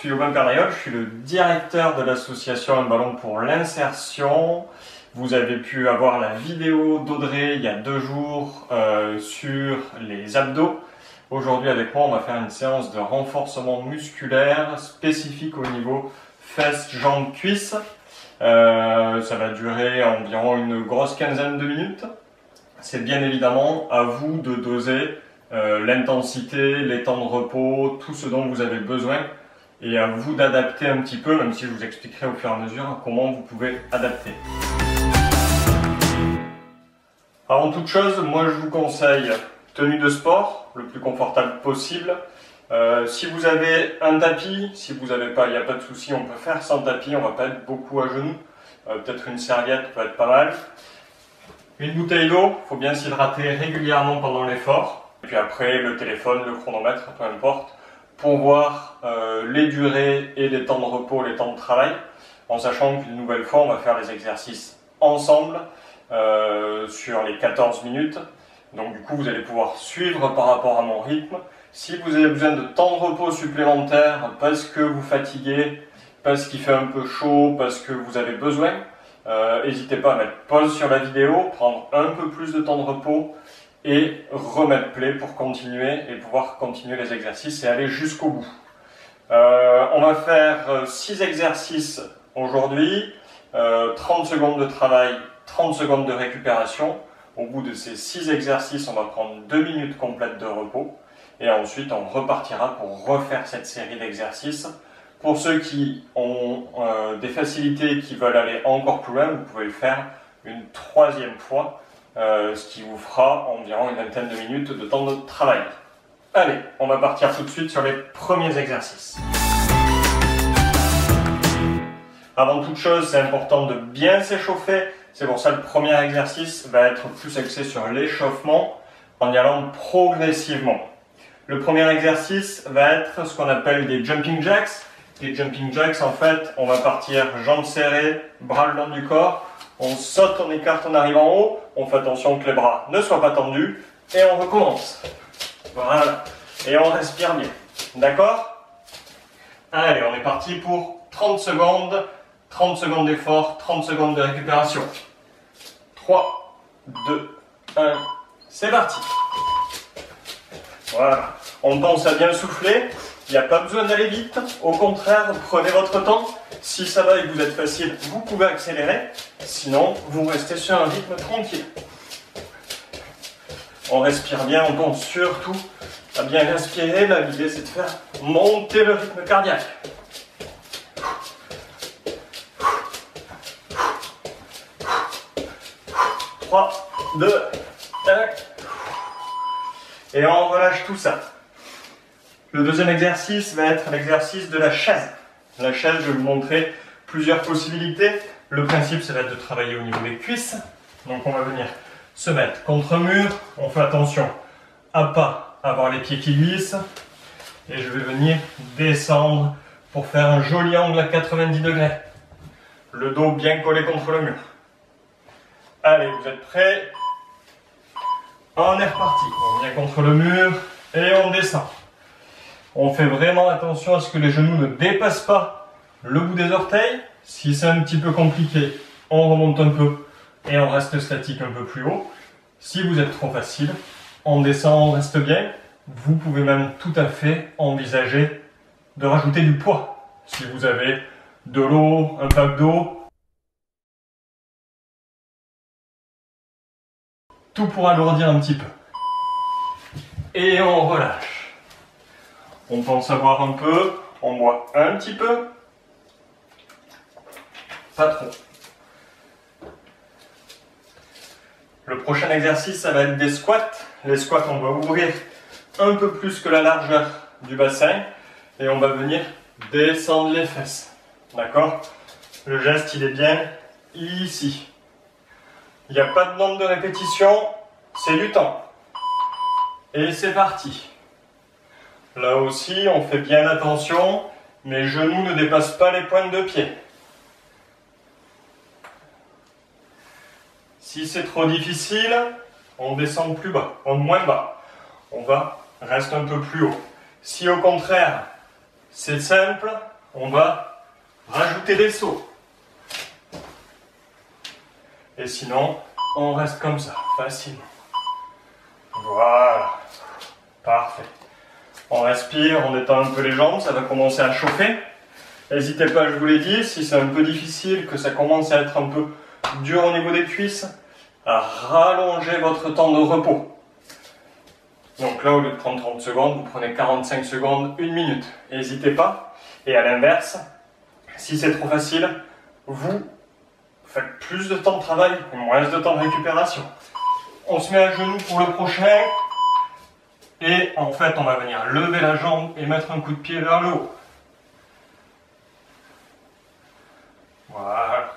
suis Aubin Pernayol, je suis le directeur de l'association Un ballon pour l'insertion. Vous avez pu avoir la vidéo d'Audrey il y a 2 jours sur les abdos. Aujourd'hui avec moi, on va faire une séance de renforcement musculaire spécifique au niveau fesses, jambes, cuisses. Ça va durer environ une grosse quinzaine de minutes. C'est bien évidemment à vous de doser l'intensité, les temps de repos, tout ce dont vous avez besoin et à vous d'adapter un petit peu, même si je vous expliquerai au fur et à mesure comment vous pouvez adapter. Avant toute chose, moi je vous conseille tenue de sport, le plus confortable possible. Si vous avez un tapis, si vous n'avez pas, il n'y a pas de souci, on peut faire sans tapis, on va pas être beaucoup à genoux. Peut-être une serviette peut être pas mal. Une bouteille d'eau, il faut bien s'hydrater régulièrement pendant l'effort. Et puis après, le téléphone, le chronomètre, peu importe, pour voir les durées et les temps de repos, les temps de travail, en sachant qu'une nouvelle fois, on va faire les exercices ensemble sur les 14 minutes. Donc du coup, vous allez pouvoir suivre par rapport à mon rythme. Si vous avez besoin de temps de repos supplémentaire parce que vous fatiguez, parce qu'il fait un peu chaud, parce que vous avez besoin, n'hésitez pas à mettre pause sur la vidéo, prendre un peu plus de temps de repos et remettre play pour continuer et pouvoir continuer les exercices et aller jusqu'au bout. On va faire 6 exercices aujourd'hui, 30 secondes de travail, 30 secondes de récupération. Au bout de ces 6 exercices, on va prendre 2 minutes complètes de repos et ensuite on repartira pour refaire cette série d'exercices. Pour ceux qui ont des facilités et qui veulent aller encore plus loin, vous pouvez le faire une 3e fois, ce qui vous fera environ une vingtaine de minutes de temps de travail. Allez, on va partir tout de suite sur les premiers exercices. Avant toute chose, c'est important de bien s'échauffer. C'est pour ça que le premier exercice va être plus axé sur l'échauffement en y allant progressivement. Le premier exercice va être ce qu'on appelle des jumping jacks. Les jumping jacks, en fait, on va partir jambes serrées, bras le long du corps. On saute, on écarte, on arrive en haut. On fait attention que les bras ne soient pas tendus. Et on recommence. Voilà. Et on respire bien. D'accord? Allez, on est parti pour 30 secondes. 30 secondes d'effort, 30 secondes de récupération. 3, 2, 1, c'est parti. Voilà. On pense à bien souffler. Il n'y a pas besoin d'aller vite. Au contraire, prenez votre temps. Si ça va et que vous êtes facile, vous pouvez accélérer. Sinon, vous restez sur un rythme tranquille. On respire bien, on pense surtout à bien respirer. Là, l'idée, c'est de faire monter le rythme cardiaque. 3, 2, 1. Et on relâche tout ça. Le deuxième exercice va être l'exercice de la chaise. La chaise, je vais vous montrer plusieurs possibilités. Le principe, ça va être de travailler au niveau des cuisses. Donc on va venir se mettre contre un mur. On fait attention à pas avoir les pieds qui glissent. Et je vais venir descendre pour faire un joli angle à 90 degrés. Le dos bien collé contre le mur. Allez, vous êtes prêts? On est reparti. On vient contre le mur et on descend. On fait vraiment attention à ce que les genoux ne dépassent pas le bout des orteils. Si c'est un petit peu compliqué, on remonte un peu et on reste statique un peu plus haut. Si vous êtes trop facile, on descend, on reste bien. Vous pouvez même tout à fait envisager de rajouter du poids. Si vous avez de l'eau, un pack d'eau, tout pour alourdir un petit peu. Et on relâche. On pense à boire un peu, on boit un petit peu, pas trop. Le prochain exercice, ça va être des squats. Les squats, on va ouvrir un peu plus que la largeur du bassin et on va venir descendre les fesses. D'accord? Le geste, il est bien ici. Il n'y a pas de nombre de répétitions, c'est du temps. Et c'est parti. Là aussi, on fait bien attention, mes genoux ne dépassent pas les pointes de pied. Si c'est trop difficile, on descend plus bas, moins bas. On reste un peu plus haut. Si au contraire, c'est simple, on va rajouter des sauts. Et sinon, on reste comme ça, facilement. Voilà. Parfait. On respire, on détend un peu les jambes, ça va commencer à chauffer. N'hésitez pas, je vous l'ai dit, si c'est un peu difficile, que ça commence à être un peu dur au niveau des cuisses, à rallonger votre temps de repos. Donc là, au lieu de prendre 30 secondes, vous prenez 45 secondes, 1 minute. N'hésitez pas. Et à l'inverse, si c'est trop facile, vous faites plus de temps de travail et moins de temps de récupération. On se met à genoux pour le prochain. Et en fait, on va venir lever la jambe et mettre un coup de pied vers le haut. Voilà.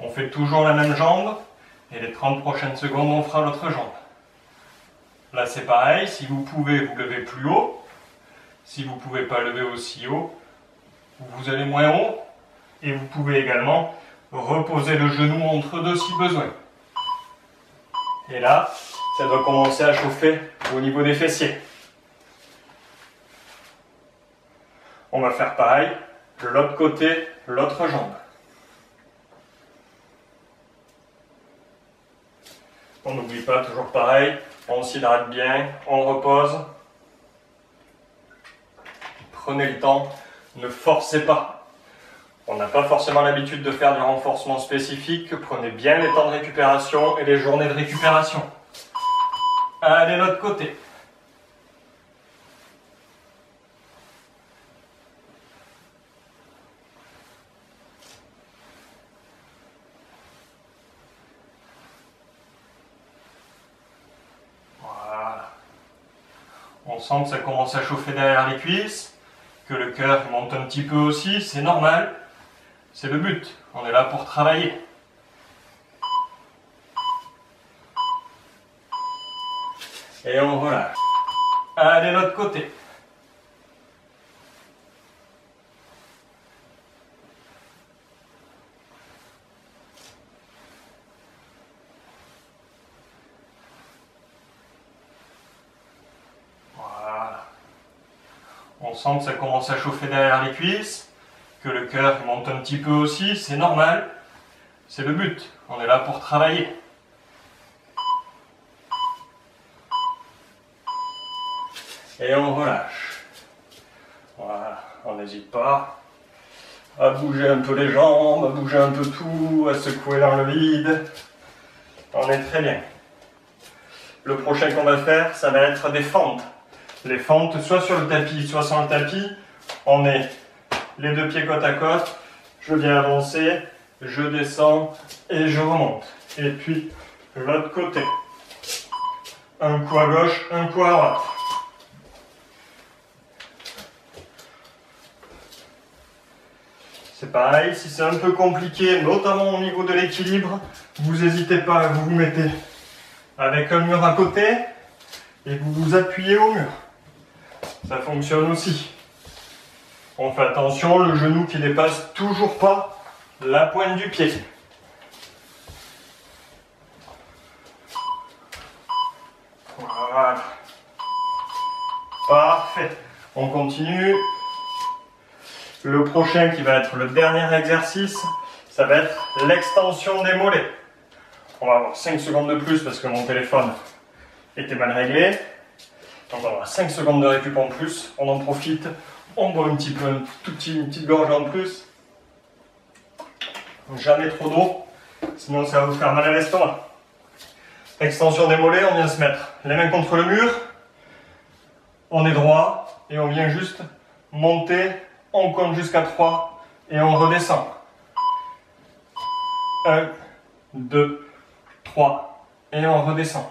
On fait toujours la même jambe. Et les 30 prochaines secondes, on fera l'autre jambe. Là, c'est pareil. Si vous pouvez, vous levez plus haut. Si vous ne pouvez pas lever aussi haut, vous allez moins haut. Et vous pouvez également reposer le genou entre deux si besoin. Et là, ça doit commencer à chauffer au niveau des fessiers. On va faire pareil, de l'autre côté, l'autre jambe. On n'oublie pas, toujours pareil, on s'hydrate bien, on repose. Prenez le temps, ne forcez pas. On n'a pas forcément l'habitude de faire du renforcement spécifique. Prenez bien les temps de récupération et les journées de récupération. Allez, l'autre côté. Voilà. On sent que ça commence à chauffer derrière les cuisses, que le cœur monte un petit peu aussi, c'est normal. C'est le but, on est là pour travailler. Et on relâche. Allez, l'autre côté. Voilà. On sent que ça commence à chauffer derrière les cuisses, que le cœur monte un petit peu aussi, c'est normal. C'est le but, on est là pour travailler. Et on relâche. Voilà, on n'hésite pas à bouger un peu les jambes, à bouger un peu tout, à secouer dans le vide. On est très bien. Le prochain qu'on va faire, ça va être des fentes. Les fentes, soit sur le tapis, soit sans le tapis. On est les deux pieds côte à côte. Je viens avancer, je descends et je remonte. Et puis, l'autre côté. Un coup à gauche, un coup à droite. C'est pareil, si c'est un peu compliqué, notamment au niveau de l'équilibre, vous n'hésitez pas, vous vous mettez avec un mur à côté et vous vous appuyez au mur. Ça fonctionne aussi. On fait attention, le genou qui dépasse toujours pas la pointe du pied. Voilà. Parfait. On continue. Le prochain qui va être le dernier exercice, ça va être l'extension des mollets. On va avoir 5 secondes de plus parce que mon téléphone était mal réglé. Donc on va avoir 5 secondes de récup en plus. On en profite, on boit un petit peu, une petite gorge en plus. Jamais trop d'eau, sinon ça va vous faire mal à l'estomac. Extension des mollets, on vient se mettre les mains contre le mur. On est droit et on vient juste monter. On compte jusqu'à 3 et on redescend. 1, 2, 3 et on redescend.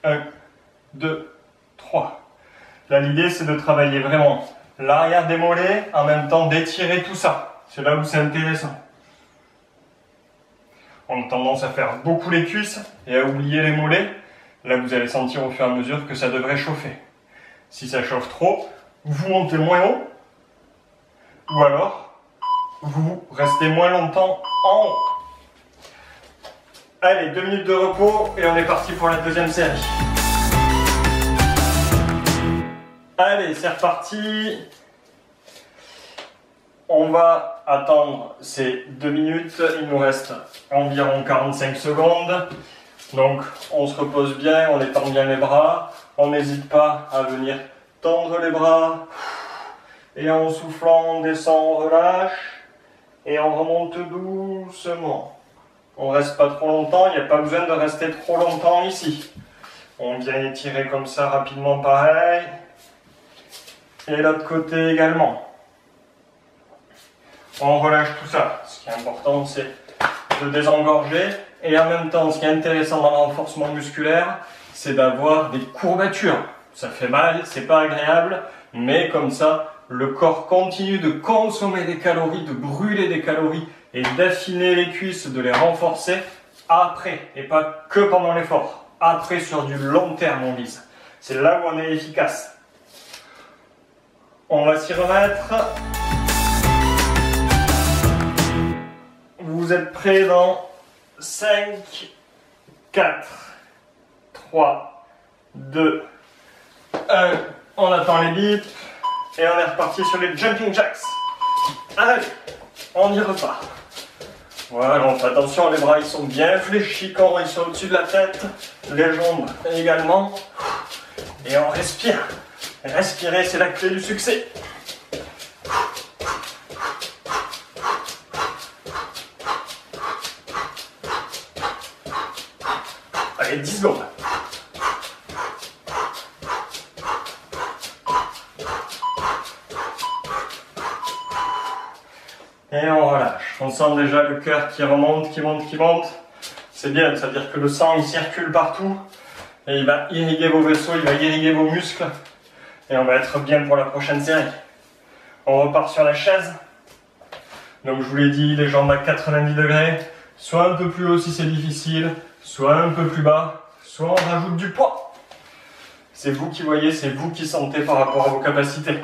1, 2, 3. Là, l'idée, c'est de travailler vraiment l'arrière des mollets en même temps d'étirer tout ça. C'est là où c'est intéressant. On a tendance à faire beaucoup les cuisses et à oublier les mollets. Là, vous allez sentir au fur et à mesure que ça devrait chauffer. Si ça chauffe trop, vous montez moins haut. Ou alors, vous restez moins longtemps en haut. Allez, 2 minutes de repos et on est parti pour la deuxième série. Allez, c'est reparti. On va attendre ces 2 minutes. Il nous reste environ 45 secondes. Donc on se repose bien, on étend bien les bras. On n'hésite pas à venir tendre les bras. Et en soufflant, on descend, on relâche. Et on remonte doucement. On ne reste pas trop longtemps, il n'y a pas besoin de rester trop longtemps ici. On vient étirer comme ça rapidement pareil. Et l'autre côté également. On relâche tout ça. Ce qui est important, c'est de désengorger. Et en même temps, ce qui est intéressant dans le renforcement musculaire, c'est d'avoir des courbatures. Ça fait mal, c'est pas agréable, mais comme ça, le corps continue de consommer des calories, de brûler des calories et d'affiner les cuisses, de les renforcer après, et pas que pendant l'effort. Après, sur du long terme, on vise. C'est là où on est efficace. On va s'y remettre. Vous êtes prêts dans 5, 4, 3, 2, 1. On attend les bips et on est reparti sur les jumping jacks. Allez, on y repart. Voilà, on fait attention, les bras ils sont bien fléchis quand ils sont au-dessus de la tête, les jambes également. Et on respire. Respirer, c'est la clé du succès. Allez, 10 secondes. Et on relâche. On sent déjà le cœur qui remonte, qui monte, qui monte. C'est bien, c'est-à-dire que le sang il circule partout. Et il va irriguer vos vaisseaux, il va irriguer vos muscles. Et on va être bien pour la prochaine série. On repart sur la chaise. Donc je vous l'ai dit, les jambes à 90 degrés. Soit un peu plus haut si c'est difficile, soit un peu plus bas, soit on rajoute du poids. C'est vous qui voyez, c'est vous qui sentez par rapport à vos capacités.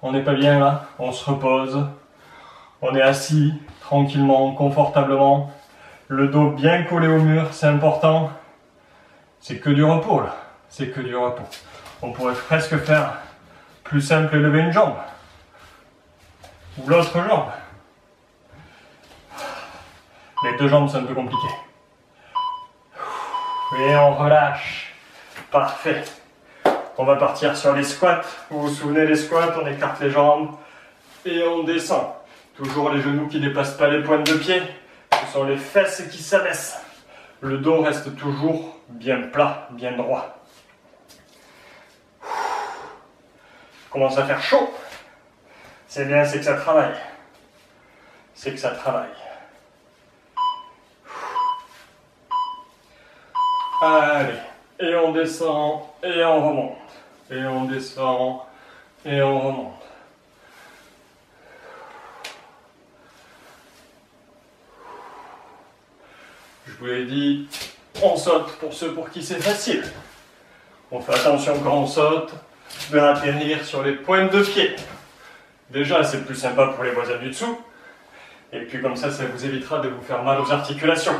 On n'est pas bien là, on se repose. On est assis, tranquillement, confortablement. Le dos bien collé au mur, c'est important. C'est que du repos là, c'est que du repos. On pourrait presque faire plus simple et lever une jambe. Ou l'autre jambe. Les deux jambes, c'est un peu compliqué. Et on relâche. Parfait. On va partir sur les squats. Vous vous souvenez les squats, on écarte les jambes et on descend. Toujours les genoux qui ne dépassent pas les pointes de pied. Ce sont les fesses qui s'abaissent. Le dos reste toujours bien plat, bien droit. Commence à faire chaud. C'est bien, c'est que ça travaille. C'est que ça travaille. Allez, et on descend, et on remonte. Et on descend, et on remonte. Je vous l'ai dit, on saute pour ceux pour qui c'est facile. On fait attention quand on saute de atterrir sur les pointes de pied. Déjà, c'est plus sympa pour les voisins du dessous. Et puis comme ça, ça vous évitera de vous faire mal aux articulations.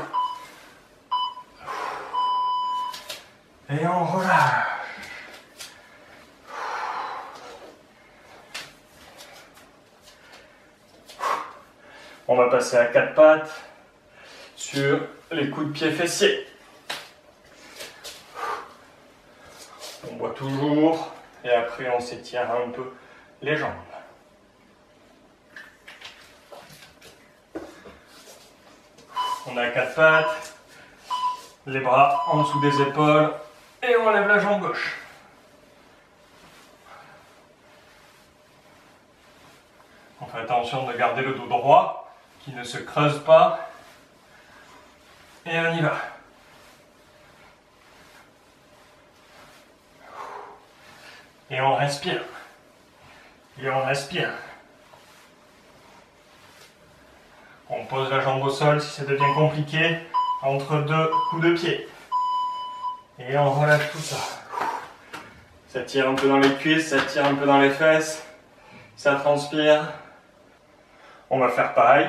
Et on relâche. On va passer à 4 pattes sur les coups de pied fessiers. On boit toujours et après on s'étire un peu les jambes. On a 4 pattes, les bras en dessous des épaules et on lève la jambe gauche. On fait attention de garder le dos droit, qui ne se creuse pas. Et on y va. Et on respire. Et on respire. On pose la jambe au sol si ça devient compliqué, entre deux coups de pied. Et on relâche tout ça. Ça tire un peu dans les cuisses, ça tire un peu dans les fesses. Ça transpire. On va faire pareil,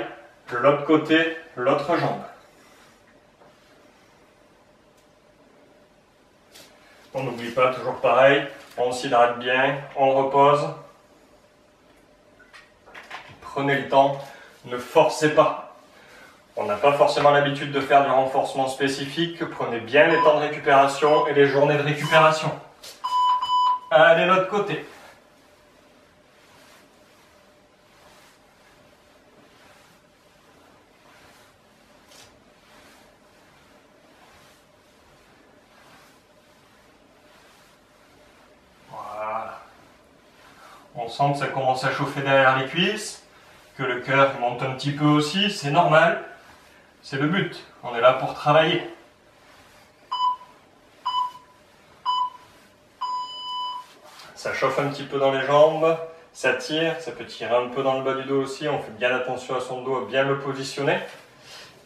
de l'autre côté, l'autre jambe. On n'oublie pas, toujours pareil, on s'hydrate bien, on repose. Prenez le temps, ne forcez pas. On n'a pas forcément l'habitude de faire du renforcement spécifique. Prenez bien les temps de récupération et les journées de récupération. Allez, l'autre côté. Voilà. On sent que ça commence à chauffer derrière les cuisses, que le cœur monte un petit peu aussi, c'est normal. C'est le but, on est là pour travailler. Ça chauffe un petit peu dans les jambes, ça tire, ça peut tirer un peu dans le bas du dos aussi, on fait bien attention à son dos, à bien le positionner.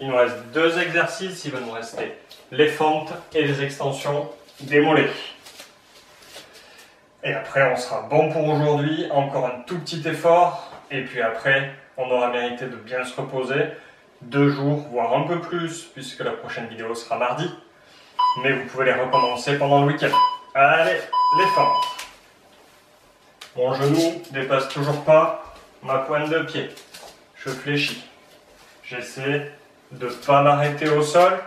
Il nous reste 2 exercices, il va nous rester les fentes et les extensions des mollets. Et après on sera bon pour aujourd'hui, encore un tout petit effort, et puis après on aura mérité de bien se reposer, 2 jours, voire un peu plus, puisque la prochaine vidéo sera mardi. Mais vous pouvez les recommencer pendant le week-end. Allez, les fentes. Mon genou dépasse toujours pas ma pointe de pied. Je fléchis. J'essaie de ne pas m'arrêter au sol.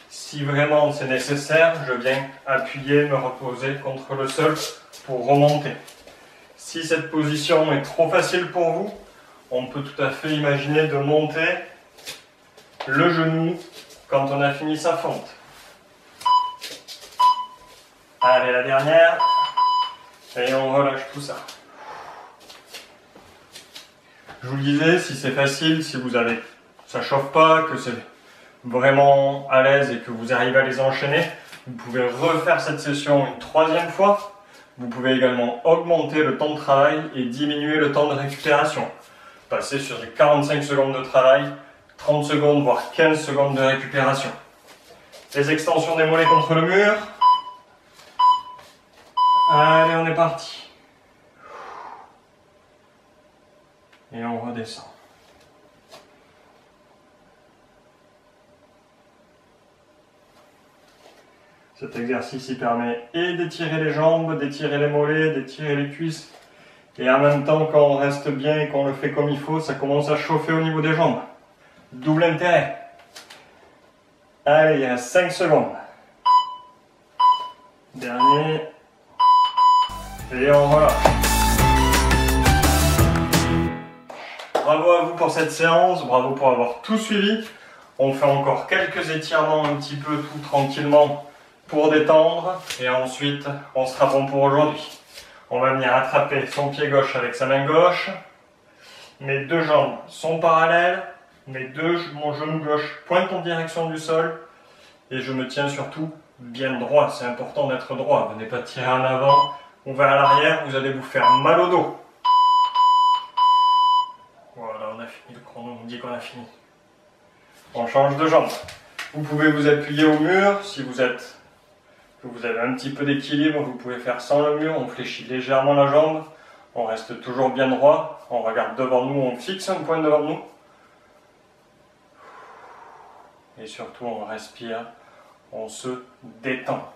Si vraiment c'est nécessaire, je viens appuyer, me reposer contre le sol pour remonter. Si cette position est trop facile pour vous, on peut tout à fait imaginer de monter le genou quand on a fini sa fente. Allez, la dernière. Et on relâche tout ça. Je vous le disais, si c'est facile, si vous avez, ça chauffe pas, que c'est vraiment à l'aise et que vous arrivez à les enchaîner, vous pouvez refaire cette session une 3e fois. Vous pouvez également augmenter le temps de travail et diminuer le temps de récupération. Passer sur des 45 secondes de travail, 30 secondes voire 15 secondes de récupération. Les extensions des mollets contre le mur. Allez, on est parti. Et on redescend. Cet exercice il permet et d'étirer les jambes, d'étirer les mollets, d'étirer les cuisses. Et en même temps, quand on reste bien et qu'on le fait comme il faut, ça commence à chauffer au niveau des jambes. Double intérêt. Allez, il reste 5 secondes. Dernier. Et on relâche. Bravo à vous pour cette séance, bravo pour avoir tout suivi. On fait encore quelques étirements un petit peu tout tranquillement pour détendre. Et ensuite, on sera bon pour aujourd'hui. On va venir attraper son pied gauche avec sa main gauche. Mes 2 jambes sont parallèles. Mon genou gauche pointe en direction du sol. Et je me tiens surtout bien droit. C'est important d'être droit. Venez pas tirer en avant ou vers l'arrière. Vous allez vous faire mal au dos. Voilà, on a fini le chrono. On dit qu'on a fini. On change de jambe. Vous pouvez vous appuyer au mur si vous avez un petit peu d'équilibre. Vous pouvez faire sans le mur. On fléchit légèrement la jambe. On reste toujours bien droit. On regarde devant nous. On fixe un point devant nous. Et surtout, on respire, on se détend.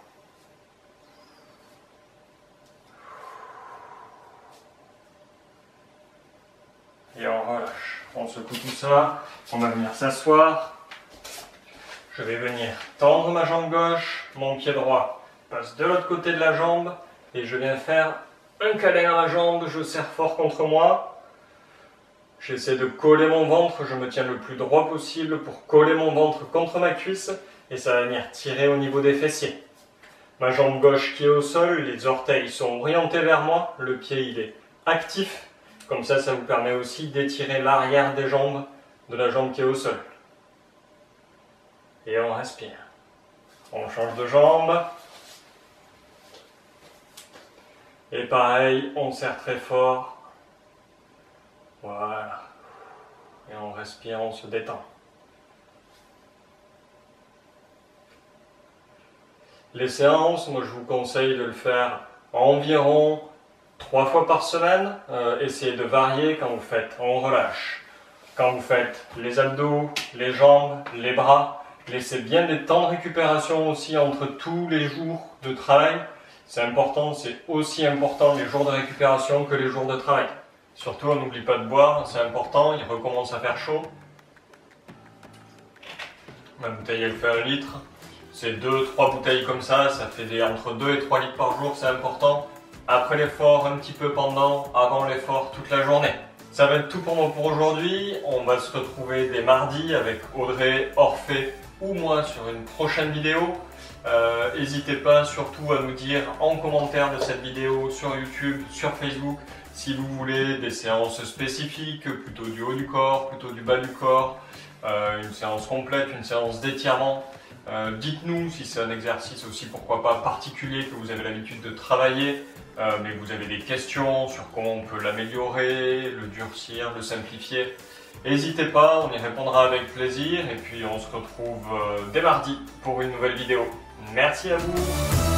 Et on relâche. On secoue tout ça. On va venir s'asseoir. Je vais venir tendre ma jambe gauche. Mon pied droit passe de l'autre côté de la jambe. Et je viens faire un câlin à la jambe. Je serre fort contre moi. J'essaie de coller mon ventre, je me tiens le plus droit possible pour coller mon ventre contre ma cuisse et ça va venir tirer au niveau des fessiers. Ma jambe gauche qui est au sol, les orteils sont orientés vers moi, le pied il est actif. Comme ça vous permet aussi d'étirer l'arrière des jambes de la jambe qui est au sol. Et on respire. On change de jambe. Et pareil, on serre très fort. Voilà. Et on respire, on se détend. Les séances, moi je vous conseille de le faire environ 3 fois par semaine. Essayez de varier quand vous faites, on relâche. Quand vous faites les abdos, les jambes, les bras, laissez bien des temps de récupération aussi entre tous les jours de travail. C'est important, c'est aussi important les jours de récupération que les jours de travail. Surtout, on n'oublie pas de boire, c'est important, il recommence à faire chaud. Ma bouteille, elle fait 1 litre. C'est 2-3 bouteilles comme ça fait entre 2 et 3 litres par jour, c'est important. Après l'effort, un petit peu pendant, avant l'effort, toute la journée. Ça va être tout pour moi pour aujourd'hui. On va se retrouver dès mardi avec Audrey, Orphée ou moi sur une prochaine vidéo. N'hésitez pas surtout à nous dire en commentaire de cette vidéo sur YouTube, sur Facebook, si vous voulez des séances spécifiques, plutôt du haut du corps, plutôt du bas du corps, une séance complète, une séance d'étirement. Dites-nous si c'est un exercice aussi, pourquoi pas, particulier que vous avez l'habitude de travailler, mais vous avez des questions sur comment on peut l'améliorer, le durcir, le simplifier. N'hésitez pas, on y répondra avec plaisir et puis on se retrouve dès mardi pour une nouvelle vidéo. Merci à vous!